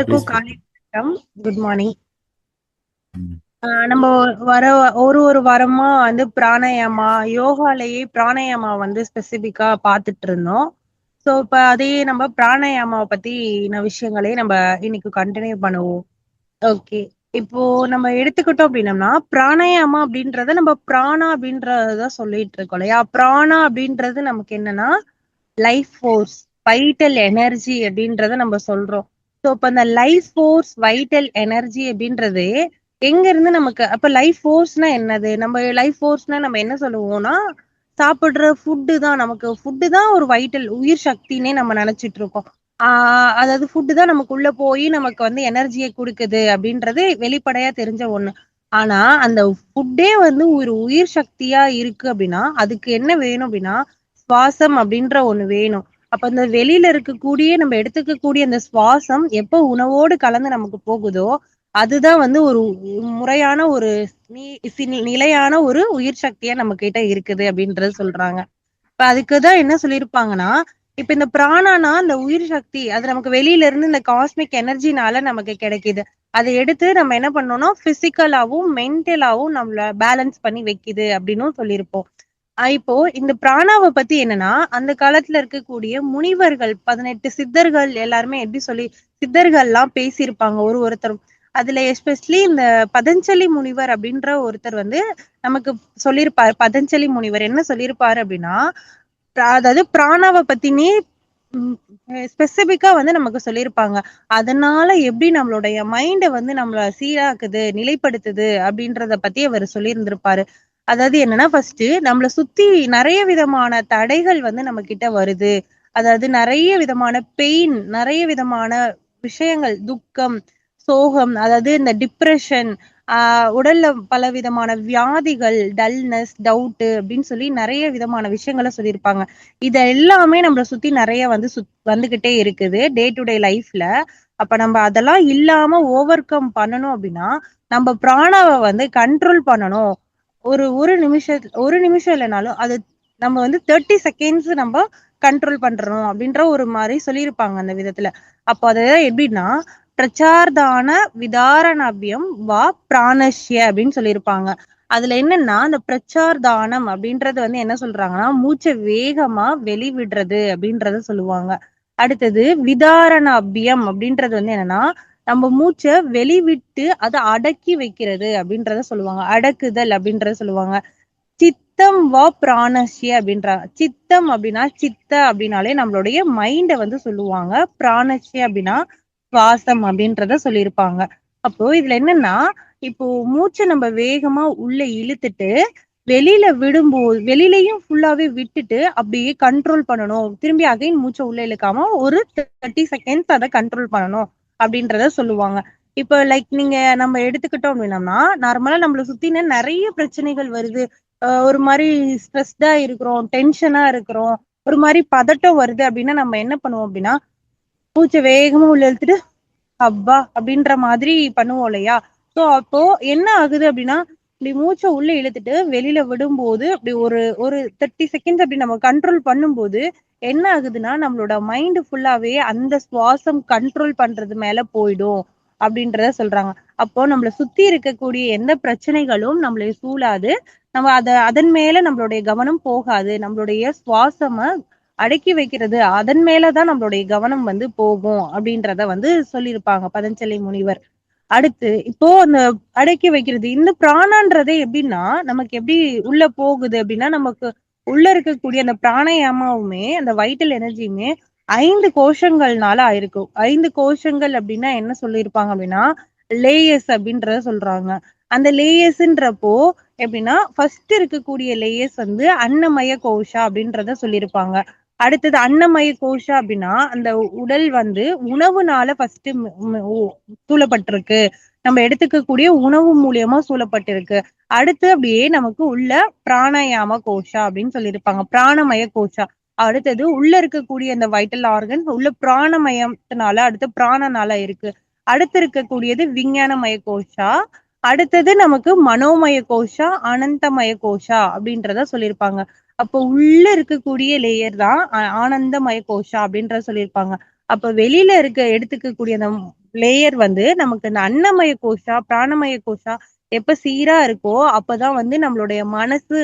எல்லாருக்கும் ப்ளீஸ் காலை வணக்கம். Good morning. ம். நம்ம வர ஒரு வாரமா வந்து பிராணாயாமா, யோகாலயே பிராணாயாமா வந்து ஸ்பெசிபிக்கா பார்த்துட்டு இருந்தோம். ஸோ இப்ப அதே நம்ம பிராணாயாமாவை பத்தின விஷயங்களே நம்ம இன்னைக்கு கண்டினியூ பண்ணுவோம். ஓகே. இப்போ நம்ம எடுத்துக்கிட்டோம் அப்படின்னம்னா, பிராணாயாமா அப்படின்றத நம்ம பிராணா அப்படின்றத சொல்லிட்டு இருக்கோம் இல்லையா? பிராணா அப்படின்றது நமக்கு என்னன்னா லைஃப் ஃபோர்ஸ், வைட்டல் எனர்ஜி அப்படின்றத நம்ம சொல்றோம். ஸோ அப்ப அந்த லைஃப் ஃபோர்ஸ், வைட்டல் எனர்ஜி அப்படின்றது எங்க இருந்து நமக்கு அப்ப லைஃப் ஃபோர்ஸ்னா என்னது? நம்ம லைஃப் ஃபோர்ஸ்னா நம்ம என்ன சொல்லுவோம்னா, சாப்பிடுற ஃபுட்டு தான் நமக்கு ஃபுட்டு தான் ஒரு வைட்டல் உயிர் சக்தின்னே நம்ம நினைச்சிட்டு இருக்கோம். அதாவது ஃபுட்டு தான் நமக்குள்ள போய் நமக்கு வந்து எனர்ஜியை குடுக்குது அப்படின்றது வெளிப்படையா தெரிஞ்ச ஒண்ணு. ஆனா அந்த ஃபுட்டே வந்து ஒரு உயிர் சக்தியா இருக்கு அப்படின்னா, அதுக்கு என்ன வேணும் அப்படின்னா, சுவாசம் அப்படின்ற ஒண்ணு வேணும். அப்ப அந்த வெளியில இருக்கக்கூடிய நம்ம எடுத்துக்கக்கூடிய அந்த சுவாசம் எப்ப உணவோடு கலந்து நமக்கு போகுதோ, அதுதான் வந்து ஒரு முறையான ஒரு நிலையான ஒரு உயிர் சக்தியா நம்ம கிட்ட இருக்குது அப்படின்றது சொல்றாங்க. இப்ப அதுக்கு தான் என்ன சொல்லியிருப்பாங்கன்னா, இப்ப இந்த பிராணானா அந்த உயிர் சக்தி அது நமக்கு வெளியில இருந்து இந்த காஸ்மிக் எனர்ஜினால நமக்கு கிடைக்குது. அத எடுத்து நம்ம என்ன பண்ணோம்னா, பிசிக்கலாவும், மென்டலாவும் நம்மள பேலன்ஸ் பண்ணி வைக்குது அப்படின்னும் சொல்லியிருப்போம். இப்போ இந்த பிராணாவ பத்தி என்னன்னா, அந்த காலத்துல இருக்கக்கூடிய முனிவர்கள் 18 சித்தர்கள் எல்லாருமே எப்படி சொல்லி சித்தர்கள்லாம் பேசியிருப்பாங்க ஒருத்தரும். அதுல எஸ்பெஷலி இந்த பதஞ்சலி முனிவர் அப்படின்ற ஒருத்தர் வந்து நமக்கு சொல்லியிருப்பாரு. பதஞ்சலி முனிவர் என்ன சொல்லியிருப்பாரு அப்படின்னா, அதாவது பிராணாவ பத்தினே ஸ்பெசிபிக்கா வந்து நமக்கு சொல்லியிருப்பாங்க. அதனால எப்படி நம்மளுடைய மைண்ட வந்து நம்மள சீராக்குது, நிலைப்படுத்துது அப்படின்றத பத்தி அவரு சொல்லியிருந்திருப்பாரு. அதாவது என்னன்னா, ஃபர்ஸ்ட்டு நம்மள சுத்தி நெறைய விதமான தடைகள் வந்து நம்ம கிட்ட வருது. அதாவது நெறைய விதமான பெயின், நெறைய விதமான விஷயங்கள், துக்கம், சோகம், அதாவது இந்த டிப்ரஷன், ஆ உடல்ல பலவிதமான வியாதிகள், டல்னஸ், டவுட்டு அப்படின்னு சொல்லி நெறைய விதமான விஷயங்கள சொல்லியிருப்பாங்க. இத எல்லாமே நம்மள சுத்தி நெறைய வந்து வந்துகிட்டே இருக்குது டே டு டே லைஃப்ல. அப்ப நம்ம அதெல்லாம் இல்லாம ஓவர் கம் பண்ணணும் அப்படின்னா, நம்ம பிராணாவ வந்து கண்ட்ரோல் பண்ணணும். ஒரு நிமிஷம் இல்லனாலும், அது நம்ம வந்து 30 செகண்ட்ஸ் நம்ம கண்ட்ரோல் பண்றணும் அப்படின்ற ஒரு மாரி சொல்லியிருப்பாங்க அந்த விதத்துல. அப்போ அது எப்படின்னா, பிரச்சார்தான விதாரணாபியம் வா பிராணஷ்ய அப்படின்னு சொல்லியிருப்பாங்க. அதுல என்னன்னா, அந்த பிரச்சார்தானம் அப்படின்றது வந்து என்ன சொல்றாங்கன்னா, மூச்ச வேகமா வெளிவிடுறது அப்படின்றத சொல்லுவாங்க. அடுத்தது விதாரணாபியம் அப்படின்றது வந்து என்னன்னா, நம்ம மூச்ச வெளிவிட்டு அத அடக்கி வைக்கிறது அப்படின்றத சொல்லுவாங்க. அடக்குதல் அப்படின்றத சொல்லுவாங்க. சித்தம் வா பிராணஸ்ய அப்படின்றாங்க. சித்தம் அப்படின்னா சித்த அப்படின்னாலே நம்மளுடைய மைண்ட வந்து சொல்லுவாங்க. பிராணஸ்ய அப்படின்னா சுவாசம் அப்படின்றத சொல்லியிருப்பாங்க. அப்போ இதுல என்னன்னா, இப்போ மூச்ச நம்ம வேகமா உள்ள இழுத்துட்டு, வெளியில விடும்போது வெளியிலயும் ஃபுல்லாவே விட்டுட்டு, அப்படியே கண்ட்ரோல் பண்ணணும். திரும்பி அகைன் மூச்ச உள்ள இழுக்காம ஒரு 30 செகண்ட்ஸ் அத கண்ட்ரோல் பண்ணணும் அப்படின்றத சொல்லுவாங்க. இப்ப லைக் நம்ம எடுத்துக்கிட்டோம் அப்படின்னம்னா, நார்மலா நம்மள சுத்தின நெறைய பிரச்சனைகள் வருது. ஒரு மாரி ஸ்ட்ரெஸ்டா இருக்கிறோம், டென்ஷனா இருக்கிறோம், ஒரு மாரி பதட்டம் வருது அப்படின்னா, நம்ம என்ன பண்ணுவோம் அப்படின்னா, மூச்ச வேகமா உள்ள இழுத்துட்டு அப்பா! அப்படின்ற மாதிரி பண்ணுவோம் இல்லையா? ஸோ அப்போ என்ன ஆகுது அப்படின்னா, இப்படி மூச்ச உள்ள இழுத்துட்டு வெளியில விடும்போது, அப்படி ஒரு ஒரு 30 செகண்ட்ஸ் அப்படி நம்ம கண்ட்ரோல் பண்ணும்போது, என்ன ஆகுதுன்னா, நம்மளோட மைண்ட் ஃபுல்லாவே அந்த சுவாசம் கண்ட்ரோல் பண்றது மேல போயிடும். அப்படின்றத சொல்றாங்க. அப்போ நம்மள சுத்தி இருக்கக்கூடிய எந்த பிரச்சனைகளும் நம்மள சூழாது. நம்ம அதன் மேல நம்மளுடைய கவனம் போகாது. நம்மளுடைய சுவாசம அடக்கி வைக்கிறது. அதன் மேல தான் நம்மளுடைய கவனம் வந்து போகும் அப்படின்றத வந்து சொல்லியிருப்பாங்க பதஞ்சலி முனிவர். அடுத்து இப்போ அந்த அடக்கி வைக்கிறது. இந்த பிராணான்றதே எப்படின்னா, நமக்கு எப்படி உள்ள போகுது அப்படின்னா, நமக்கு உள்ள இருக்கக்கூடிய அந்த பிராணாயாமாவுமே, அந்த வைட்டல் எனர்ஜியுமே 5 கோஷங்கள்னால ஆயிருக்கும். 5 கோஷங்கள் அப்படின்னா என்ன சொல்லியிருப்பாங்க அப்படின்னா, லேயர்ஸ் அப்படின்றத சொல்றாங்க. அந்த லேயர்ஸ்ன்றப்போ எப்படின்னா, ஃபர்ஸ்ட் இருக்கக்கூடிய லேயர்ஸ் வந்து அன்னமய கோஷா அப்படின்றத சொல்லியிருப்பாங்க. அடுத்தது அன்னமய கோஷா அப்படின்னா, அந்த உடல் வந்து உணவுனால ஃபர்ஸ்ட் சூழப்பட்டிருக்கு. நம்ம எடுத்துக்கக்கூடிய உணவு மூலியமா சூழப்பட்டிருக்கு. அடுத்து அப்படியே நமக்கு உள்ள பிராணாயாம கோஷா அப்படின்னு சொல்லியிருப்பாங்க. பிராணமய கோஷா. அடுத்தது உள்ள இருக்கக்கூடிய அந்த வைட்டல் ஆர்கன் உள்ள பிராணமயத்தினால அடுத்து பிராணனால இருக்கு. அடுத்து இருக்கக்கூடியது விஞ்ஞானமய கோஷா. அடுத்தது நமக்கு மனோமய கோஷா, அனந்தமய கோஷா அப்படின்றத சொல்லியிருப்பாங்க. அப்போ உள்ள இருக்கக்கூடிய லேயர் தான் ஆனந்தமய கோஷா அப்படின்றத சொல்லியிருப்பாங்க. அப்ப வெளியில எடுத்துக்கக்கூடிய அந்த லேயர் வந்து நமக்கு இந்த அன்னமய கோஷா பிராணமய கோஷா எப்ப சீரா இருக்கோ அப்பதான் வந்து நம்மளுடைய மனசு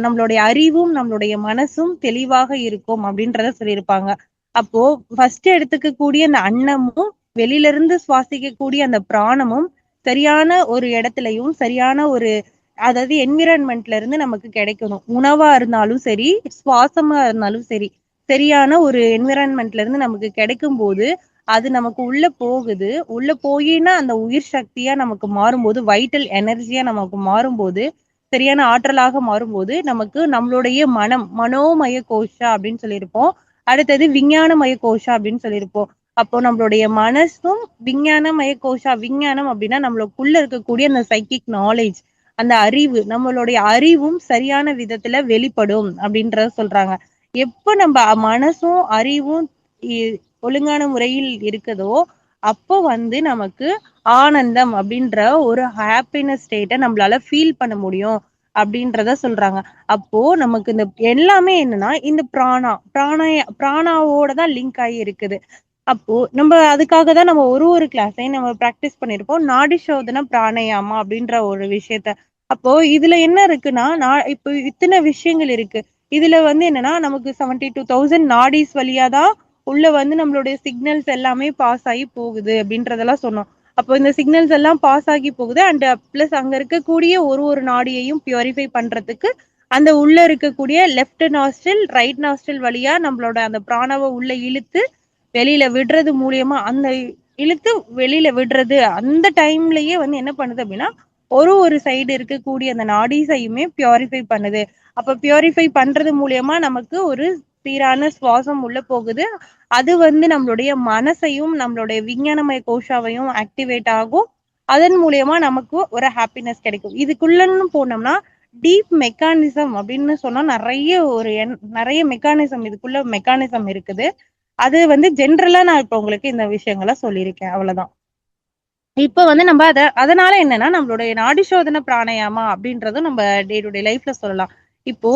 நம்மளுடைய அறிவும் நம்மளுடைய மனசும் தெளிவாக இருக்கும் அப்படின்றத சொல்லியிருப்பாங்க. அப்போ ஃபர்ஸ்ட் எடுத்துக்கக்கூடிய அந்த அன்னமும் வெளியில இருந்து சுவாசிக்கக்கூடிய அந்த பிராணமும் சரியான ஒரு இடத்துலயும் சரியான ஒரு அதாவது என்விரான்மெண்ட்ல இருந்து நமக்கு கிடைக்கணும். உணவா இருந்தாலும் சரி, சுவாசமா இருந்தாலும் சரி, சரியான ஒரு என்விரான்மெண்ட்ல இருந்து நமக்கு கிடைக்கும் போது அது நமக்கு உள்ள போகுது. உள்ள போயின்னா அந்த உயிர் சக்தியா நமக்கு மாறும்போது, வைட்டல் எனர்ஜியா நமக்கு மாறும்போது, சரியான ஆற்றலாக மாறும்போது, நமக்கு நம்மளுடைய மனம், மனோமய கோஷா அப்படின்னு சொல்லியிருப்போம். அடுத்தது விஞ்ஞானமய கோஷா அப்படின்னு சொல்லியிருப்போம். அப்போ நம்மளுடைய மனசும் விஞ்ஞானமய கோஷா, விஞ்ஞானம் அப்படின்னா நம்மளுக்குள்ள இருக்கக்கூடிய அந்த சைக்கிக் நாலேஜ், அந்த அறிவு, நம்மளுடைய அறிவும் சரியான விதத்துல வெளிப்படும் அப்படின்றத சொல்றாங்க. எப்ப நம்ம மனசும் அறிவும் ஒழுங்கான முறையில் இருக்குதோ அப்போ வந்து நமக்கு ஆனந்தம் அப்படின்ற ஒரு ஹாப்பினஸ் ஸ்டேட்டை நம்மளால ஃபீல் பண்ண முடியும் அப்படின்றத சொல்றாங்க. அப்போ நமக்கு இந்த எல்லாமே என்னன்னா இந்த பிராணாவோட தான் லிங்க் ஆகி இருக்குது. அப்போ நம்ம அதுக்காக தான் நம்ம ஒரு கிளாஸையும் நம்ம பிராக்டிஸ் பண்ணிருப்போம் நாடி சோதனை பிராணயாமா அப்படின்ற ஒரு விஷயத்த. அப்போ இதுல என்ன இருக்குன்னா நான் இப்போ இத்தனை விஷயங்கள் இருக்கு. இதுல வந்து என்னன்னா நமக்கு 72,000 நாடிஸ் வழியா தான் உள்ள வந்து நம்மளுடைய சிக்னல்ஸ் எல்லாமே பாஸ் ஆகி போகுது அப்படின்றதெல்லாம் சொன்னோம். அப்போ இந்த சிக்னல்ஸ் எல்லாம் பாஸ் ஆகி போகுது அண்ட் பிளஸ் அங்க இருக்கக்கூடிய ஒரு நாடியையும் பியூரிஃபை பண்றதுக்கு அந்த உள்ள இருக்கக்கூடிய லெஃப்ட் நாஸ்டில் ரைட் நாஸ்டில் வழியா நம்மளோட அந்த பிராணவை உள்ள இழுத்து வெளியில விடுறது மூலியமா அந்த இழுத்து வெளியில விடுறது அந்த டைம்லயே வந்து என்ன பண்ணுது அப்படின்னா ஒரு சைடு இருக்கக்கூடிய அந்த நாடிஸையுமே பியூரிஃபை பண்ணுது. அப்ப பியூரிஃபை பண்றது மூலியமா நமக்கு ஒரு சீரான சுவாசம் உள்ள போகுது. அது வந்து நம்மளுடைய மனசையும் நம்மளுடைய விஞ்ஞானமய கோஷாவையும் ஆக்டிவேட் ஆகும். அதன் மூலியமா நமக்கு ஒரு ஹாப்பினஸ் கிடைக்கும். இதுக்குள்ளன்னு போனோம்னா டீப் மெக்கானிசம் அப்படின்னு சொன்னா நிறைய மெக்கானிசம் இதுக்குள்ள மெக்கானிசம் இருக்குது. அது வந்து ஜென்ரலா நான் இப்ப உங்களுக்கு இந்த விஷயங்களை சொல்லியிருக்கேன். அவ்வளவுதான். இப்ப வந்து நம்ம அதனால என்னன்னா நம்மளுடைய நாடி சோதனை பிராணயாமா அப்படின்றதும் நம்ம டே டு டே லைஃப்ல சொல்லலாம். இப்போ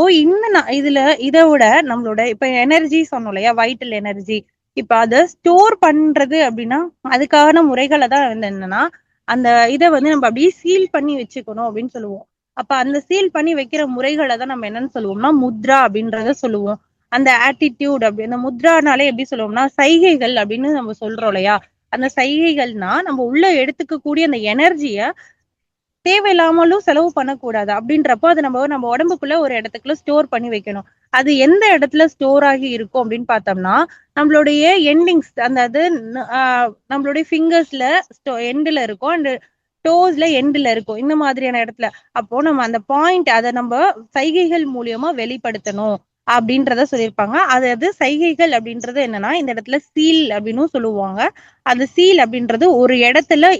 இதுல இதை விட நம்மளோட இப்ப எனர்ஜி சொன்னோம் இல்லையா, வைட்டல் எனர்ஜி. இப்ப அதை ஸ்டோர் பண்றது அப்படின்னா அதுக்கான முறைகளை தான் வந்து என்னன்னா அந்த இதை வந்து நம்ம அப்படியே சீல் பண்ணி வச்சுக்கணும் அப்படின்னு சொல்லுவோம். அப்ப அந்த சீல் பண்ணி வைக்கிற முறைகளை தான் நம்ம என்னன்னு சொல்லுவோம்னா முத்ரா அப்படின்றத சொல்லுவோம். அந்த ஆட்டிடியூட் அப்படி அந்த முத்ரானாலே எப்படி சொல்லுவோம்னா சைகைகள் அப்படின்னு நம்ம சொல்றோம் இல்லையா. அந்த சைகைகள்னா நம்ம உள்ள எடுத்துக்கக்கூடிய அந்த எனர்ஜிய தேவையில்லாமலும் செலவு பண்ணக்கூடாது. அப்படின்றப்போ அது நம்ம உடம்புக்குள்ள ஒரு இடத்துக்குள்ள ஸ்டோர் பண்ணி வைக்கணும். அது எந்த இடத்துல ஸ்டோர் ஆகி இருக்கும் அப்படின்னு பார்த்தோம்னா நம்மளுடைய எண்டிங்ஸ் அந்த அது நம்மளுடைய ஃபிங்கர்ஸ்ல எண்ட்ல இருக்கும் அண்ட் டோஸ்ல எண்ட்ல இருக்கும் இந்த மாதிரியான இடத்துல. அப்போ நம்ம அந்த பாயிண்ட் அதை நம்ம சைகைகள் மூலியமா வெளிப்படுத்தணும் அப்படின்றத சொல்லியிருப்பாங்க. அது சைகைகள் அப்படின்றது என்னன்னா இந்த இடத்துல சீல் அப்படின்னு சொல்லுவாங்க. அந்த சீல் அப்படின்றது ஒரு இடத்துல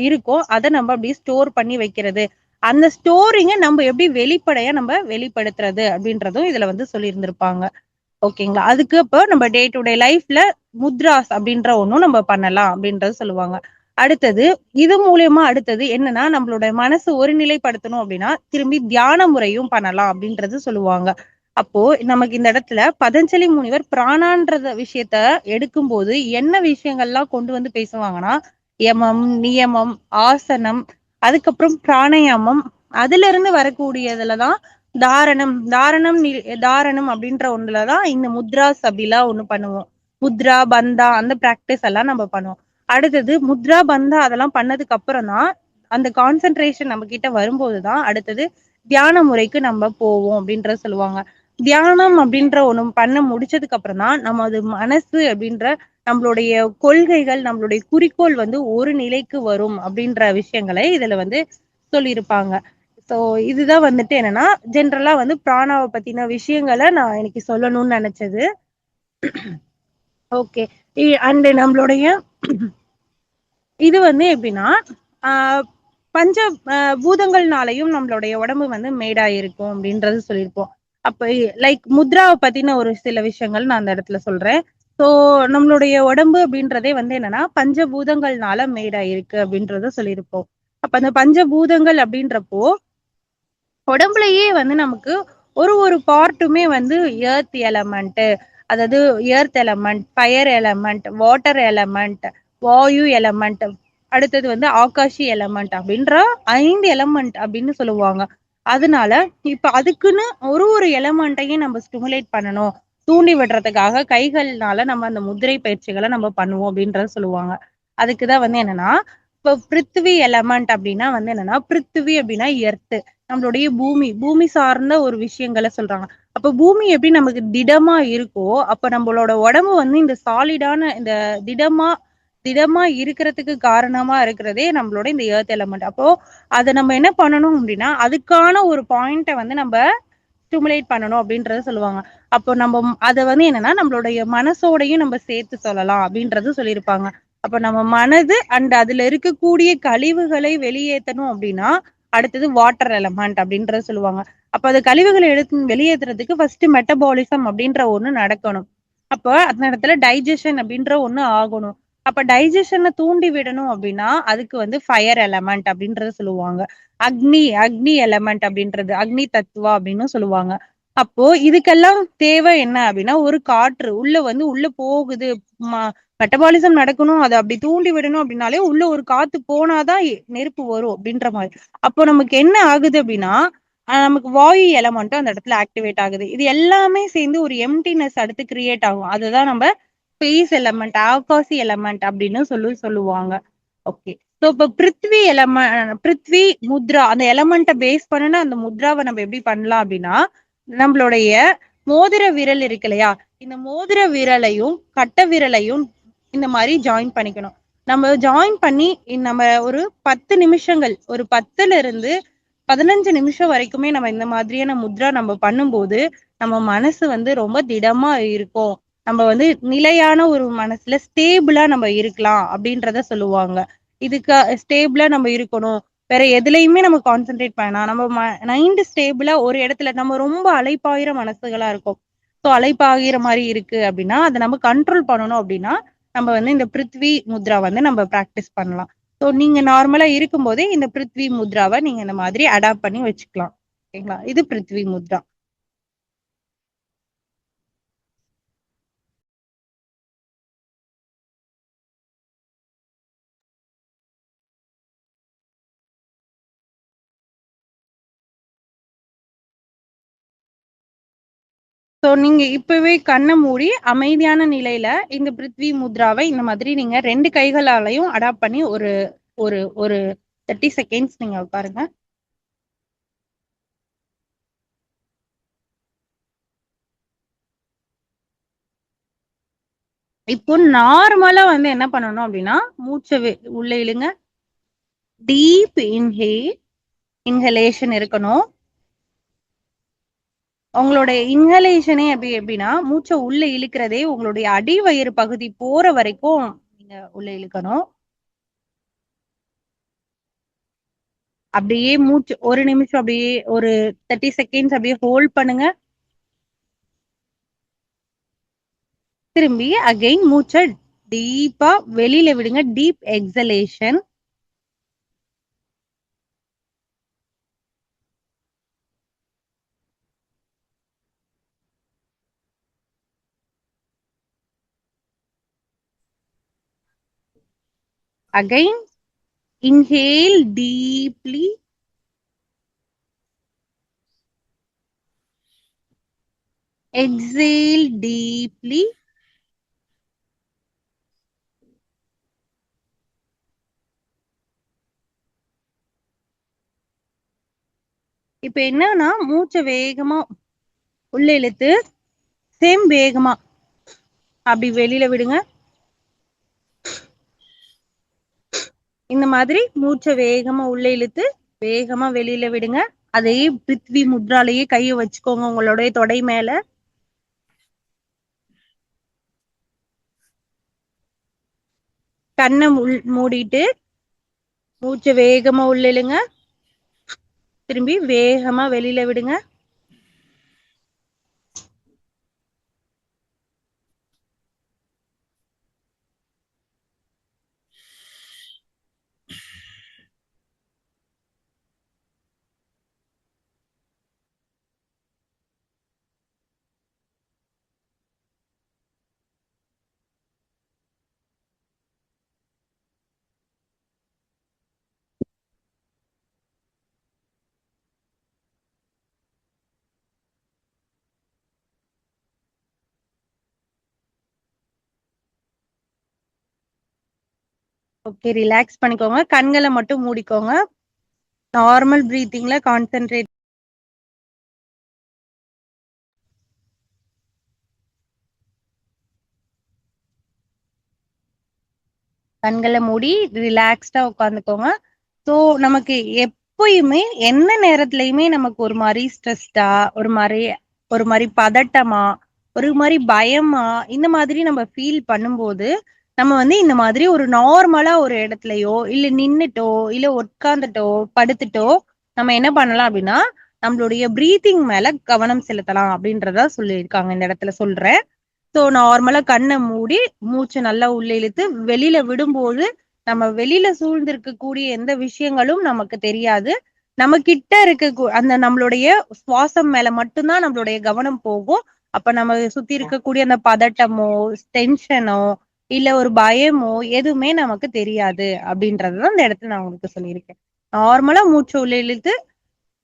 இருக்கும். அதை நம்ம அப்படியே ஸ்டோர் பண்ணி வைக்கிறது. அந்த ஸ்டோரிங்க நம்ம எப்படி வெளிப்படையா நம்ம வெளிப்படுத்துறது அப்படின்றதும் இதுல வந்து சொல்லியிருந்திருப்பாங்க. ஓகேங்களா. அதுக்கு இப்போ நம்ம டே டு டே லைஃப்ல முத்ராஸ் அப்படின்ற ஒண்ணும் நம்ம பண்ணலாம் அப்படின்றது சொல்லுவாங்க. அடுத்தது இது மூலியமா அடுத்தது என்னன்னா நம்மளோட மனசு ஒருநிலைப்படுத்தணும் அப்படின்னா திரும்பி தியான முறையும் பண்ணலாம் அப்படின்றது சொல்லுவாங்க. அப்போ நமக்கு இந்த இடத்துல பதஞ்சலி முனிவர் பிராணான்றத விஷயத்த எடுக்கும்போது என்ன விஷயங்கள்லாம் கொண்டு வந்து பேசுவாங்கன்னா யமம், நியமம், ஆசனம், அதுக்கப்புறம் பிராணயாமம், அதுல இருந்து வரக்கூடியதுலதான் தாரணம் அப்படின்ற ஒண்ணுலதான் இந்த முத்ராஸ் அப்படிலாம் ஒண்ணு பண்ணுவோம். முத்ரா பந்தா அந்த பிராக்டிஸ் எல்லாம் நம்ம பண்ணுவோம். அடுத்தது முத்ரா பந்தா அதெல்லாம் பண்ணதுக்கு அப்புறம் தான் அந்த கான்சென்ட்ரேஷன் நம்ம கிட்ட வரும்போதுதான் அடுத்தது தியான முறைக்கு நம்ம போவோம் அப்படின்ற சொல்லுவாங்க. தியானம் அப்படின்ற ஒண்ணு பண்ண முடிச்சதுக்கு அப்புறம் தான் நமது மனசு அப்படின்ற நம்மளுடைய கொள்கைகள் நம்மளுடைய குறிக்கோள் வந்து ஒரு நிலைக்கு வரும் அப்படின்ற விஷயங்களை இதுல வந்து சொல்லியிருப்பாங்க. சோ இதுதான் வந்துட்டு என்னன்னா ஜென்ரலா வந்து பிராணாவை பத்தின விஷயங்களை நான் இன்னைக்கு சொல்லணும்னு நினைச்சது. ஓகே. அண்ட் நம்மளுடைய இது வந்து எப்படின்னா ஆஹ் பஞ்ச பூதங்கள்னாலையும் நம்மளுடைய உடம்பு வந்து மேடாயிருக்கும் அப்படின்றது சொல்லியிருப்போம். அப்ப லைக் முத்ராவை பத்தின ஒரு சில விஷயங்கள் நான் அந்த இடத்துல சொல்றேன். சோ நம்மளுடைய உடம்பு அப்படின்றதே வந்து என்னன்னா பஞ்சபூதங்கள்னால மேடாயிருக்கு அப்படின்றத சொல்லியிருப்போம். அப்ப அந்த பஞ்சபூதங்கள் அப்படின்றப்போ உடம்புலயே வந்து நமக்கு ஒரு பார்ட்டுமே வந்து எர்த் எலமெண்ட், அதாவது earth element, fire element, water element, வாயு எலமெண்ட், அடுத்தது வந்து ஆகாஷி எலமெண்ட் அப்படின்ற 5 எலமெண்ட் அப்படின்னு சொல்லுவாங்க. அதனால இப்ப அதுக்குன்னு ஒரு எலமெண்ட்டையும் நம்ம ஸ்டிமுலேட் பண்ணணும், தூண்டி விடுறதுக்காக கைகள்னால நம்ம அந்த முத்திரை பயிற்சிகளை நம்ம பண்ணுவோம் அப்படின்றத சொல்லுவாங்க. அதுக்குதான் வந்து என்னன்னா, இப்போ பிருத்திவி எலமெண்ட் அப்படின்னா வந்து என்னன்னா, பிருத்திவி அப்படின்னா எர்த்து, நம்மளுடைய பூமி, பூமி சார்ந்த ஒரு விஷயங்களை சொல்றாங்க. அப்ப பூமி எப்படி நமக்கு திடமா இருக்கோ, அப்ப நம்மளோட உடம்பு வந்து இந்த சாலிடான இந்த திடமா திடமா இருக்கிறதுக்கு காரணமா இருக்கிறதே நம்மளோட இந்த எர்த் எலமெண்ட். அப்போ அதை நம்ம என்ன பண்ணணும் அப்படின்னா, அதுக்கான ஒரு பாயிண்ட வந்து நம்ம ஸ்டிமுலேட் பண்ணணும் அப்படின்றத சொல்லுவாங்க. அப்போ நம்ம அதை வந்து என்னன்னா நம்மளுடைய மனசோடையும் நம்ம சேர்த்து சொல்லலாம் அப்படின்றது சொல்லியிருப்பாங்க. அப்ப நம்ம மனது அண்ட் அதுல இருக்கக்கூடிய கழிவுகளை வெளியேற்றணும் அப்படின்னா, அடுத்தது வாட்டர் எலமெண்ட் அப்படின்றத சொல்லுவாங்க. அப்ப அது கழிவுகளை எடுத்து வெளியேற்றுறதுக்கு ஃபர்ஸ்ட் மெட்டபாலிசம் அப்படின்ற ஒண்ணு நடக்கணும். அப்ப அந்த இடத்துல டைஜஷன் அப்படின்ற ஒண்ணு ஆகணும். அப்ப டைஜஷனை தூண்டி விடணும் அப்படின்னா அதுக்கு வந்து ஃபயர் எலமெண்ட் அப்படின்றத சொல்லுவாங்க. அக்னி அக்னி எலமெண்ட் அப்படின்றது அக்னி தத்துவா அப்படின்னு சொல்லுவாங்க. அப்போ இதுக்கெல்லாம் தேவை என்ன அப்படின்னா, ஒரு காற்று உள்ள வந்து உள்ள போகுது, மெட்டபாலிசம் நடக்கணும், அதை அப்படி தூண்டி விடணும் அப்படின்னாலே உள்ள ஒரு காத்து போனாதான் நெருப்பு வரும் அப்படின்ற மாதிரி. அப்போ நமக்கு என்ன ஆகுது அப்படின்னா, நமக்கு வாயு எலமெண்ட்டும் அந்த இடத்துல ஆக்டிவேட் ஆகுது. இது எல்லாமே சேர்ந்து ஒரு எம்டினஸ் அடுத்து கிரியேட் ஆகும். அதுதான் நம்ம ஸ்பேஸ் எலமெண்ட், ஆகாசி எலமெண்ட் அப்படின்னு சொல்லுவாங்க. ஓகே. சோ இப்ப பிருத்வி எலமெண்ட், பிருத்வி முத்ரா, அந்த எலமெண்ட்டை பேஸ் பண்ணுன அந்த முத்ராவை நம்ம எப்படி பண்ணலாம் அப்படின்னா, நம்மளுடைய மோதிர விரல் இருக்கு இல்லையா, இந்த மோதிர விரலையும் கட்ட விரலையும் இந்த மாதிரி ஜாயின் பண்ணிக்கணும். நம்ம ஜாயின் பண்ணி நம்ம ஒரு 10 நிமிஷங்கள், ஒரு 10 ல இருந்து 15 நிமிஷம் வரைக்குமே நம்ம இந்த மாதிரியான முத்ரா நம்ம பண்ணும்போது நம்ம மனசு வந்து ரொம்ப திடமா இருக்கும். நம்ம வந்து நிலையான ஒரு மனசுல ஸ்டேபிளா நம்ம இருக்கலாம் அப்படின்றத சொல்லுவாங்க. இதுக்கு ஸ்டேபிளா நம்ம இருக்கணும், வேற எதுலயுமே நம்ம கான்சென்ட்ரேட் பண்ணலாம், நம்ம மைண்ட் ஸ்டேபிளா ஒரு இடத்துல, நம்ம ரொம்ப அலைப்பாயிர மனசுகளா இருக்கும். ஸோ அலைப்பாகிற மாதிரி இருக்கு அப்படின்னா அதை நம்ம கண்ட்ரோல் பண்ணணும் அப்படின்னா நம்ம வந்து இந்த பிருத்வி முத்ரா வந்து நம்ம பிராக்டிஸ் பண்ணலாம். ஸோ நீங்க நார்மலா இருக்கும் போதே இந்த பிருத்வி முத்ராவை நீங்க இந்த மாதிரி அடாப்ட் பண்ணி வச்சுக்கலாம். ஓகேங்களா, இது பிருத்வி முத்ரா. ஸோ நீங்க இப்பவே கண்ணை மூடி அமைதியான நிலையில இந்த பிருத்வி முத்ராவை இந்த மாதிரி நீங்க 2 கைகளாலையும் அடாப்ட் பண்ணி ஒரு ஒரு ஒரு 30 செகண்ட்ஸ் நீங்க உட்காருங்க. இப்போ நார்மலா வந்து என்ன பண்ணணும் அப்படின்னா, மூச்சை உள்ள இழுங்க, டீப் இன்ஹலேஷன் இருக்கணும். உங்களுடைய இன்ஹலேஷனே எப்படின்னா, மூச்சை உள்ள இழுக்கிறதே உங்களுடைய அடிவயிறு பகுதி போற வரைக்கும் நீங்க உள்ள இழுக்கணும். அப்படியே மூச்சு 1 நிமிஷம் அப்படியே ஒரு 30 செகண்ட்ஸ் அப்படியே ஹோல்ட் பண்ணுங்க. திரும்பி அகைன் மூச்சை டீப்பா வெளியில விடுங்க, deep exhalation. Again inhale deeply, exhale deeply. இப்ப என்னன்னா மூச்சை வேகமா உள்ள இழுத்து சேம் வேகமா அப்படி வெளியில விடுங்க. இந்த மாதிரி மூச்சை வேகமா உள்ள இழுத்து வேகமா வெளியில விடுங்க. அதே பிருத்வி முத்ராலேயே கையை வச்சுக்கோங்க உங்களுடைய தொடை மேல. கண்ணை மூடிட்டு மூச்சை வேகமா உள்ள இழுங்க, திரும்பி வேகமா வெளியில விடுங்க. ஓகே, ரிலாக்ஸ் பண்ணிக்கோங்க. கண்கள மட்டும் மூடிக்கோங்க. Normal பிரீத்திங்ல concentrate. கண்கள மூடி ரிலாக்ஸ்டா உட்காந்துக்கோங்க. ஸோ நமக்கு எப்பயுமே எந்த நேரத்துலயுமே நமக்கு ஒரு மாரி ஸ்ட்ரெஸ்டா, ஒரு மாரி பதட்டமா, ஒரு மாரி பயமா, இந்த மாதிரி நம்ம ஃபீல் பண்ணும்போது, நம்ம வந்து இந்த மாதிரி ஒரு நார்மலா ஒரு இடத்துலயோ, இல்ல நின்னுட்டோ, இல்ல உட்கார்ந்துட்டோ, படுத்துட்டோ, நம்ம என்ன பண்ணலாம் அப்டின்னா, நம்மளுடைய பிரீத்திங் மேல கவனம் செலுத்தலாம் அப்டின்றத சொல்லியிருக்காங்க. இந்த இடத்துல சொல்றேன். ஸோ நார்மலா கண்ண மூடி, மூச்ச நல்லா உள்ள இழுத்து, வெளியில விடும்போது, நம்ம வெளியில சூழ்ந்திருக்கக்கூடிய எந்த விஷயங்களும் நமக்கு தெரியாது. நம்ம கிட்ட அந்த நம்மளுடைய சுவாசம் மேல மட்டும் தான் நம்மளுடைய கவனம் போகும். அப்ப நம்ம சுத்தி இருக்கக்கூடிய அந்த பதட்டமோ, டென்ஷனோ, இல்ல ஒரு பயமோ எதுவுமே நமக்கு தெரியாது. அப்படின்றத தான் இந்த இடத்துல நான் உங்களுக்கு சொல்லியிருக்கேன். நார்மலா மூச்ச உள்ள இழுத்து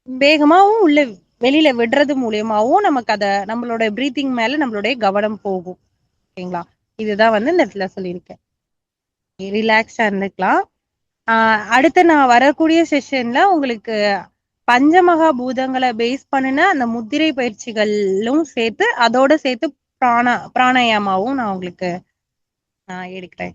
வேகமாவும் உள்ள வெளியில விடுறது மூலியமாவும் நமக்கு நம்மளோட பிரீத்திங் மேல நம்மளுடைய கவனம் போகும். ஓகேங்களா? இதுதான் வந்து இந்த இடத்துல சொல்லியிருக்கேன். ரிலாக்ஸா இருந்துக்கலாம். அடுத்து நான் வரக்கூடிய செஷன்ல உங்களுக்கு பஞ்சமகா பூதங்கள பேஸ் பண்ணுன அந்த முத்திரை பயிற்சிகளும் சேர்த்து, அதோட சேர்த்து பிராணாயாமாவும் நான் உங்களுக்கு எடுக்கிறேன்.